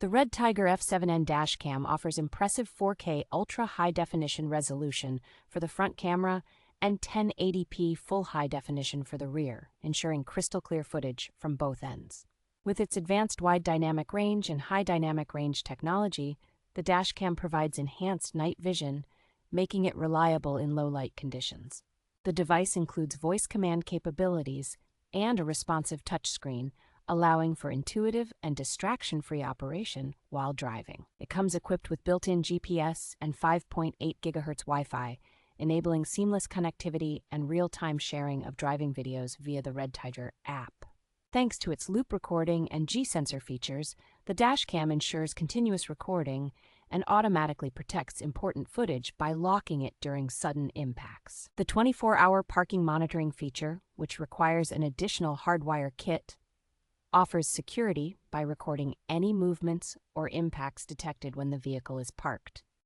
The REDTIGER F7N Dash Cam offers impressive 4K ultra-high-definition resolution for the front camera and 1080p full high-definition for the rear, ensuring crystal-clear footage from both ends. With its advanced wide dynamic range and high dynamic range technology, the dash cam provides enhanced night vision, making it reliable in low-light conditions. The device includes voice command capabilities and a responsive touchscreen, allowing for intuitive and distraction-free operation while driving. It comes equipped with built-in GPS and 5.8 gigahertz Wi-Fi, enabling seamless connectivity and real-time sharing of driving videos via the REDTIGER app. Thanks to its loop recording and G-sensor features, the dash cam ensures continuous recording and automatically protects important footage by locking it during sudden impacts. The 24-hour parking monitoring feature, which requires an additional hardwire kit, offers security by recording any movements or impacts detected when the vehicle is parked.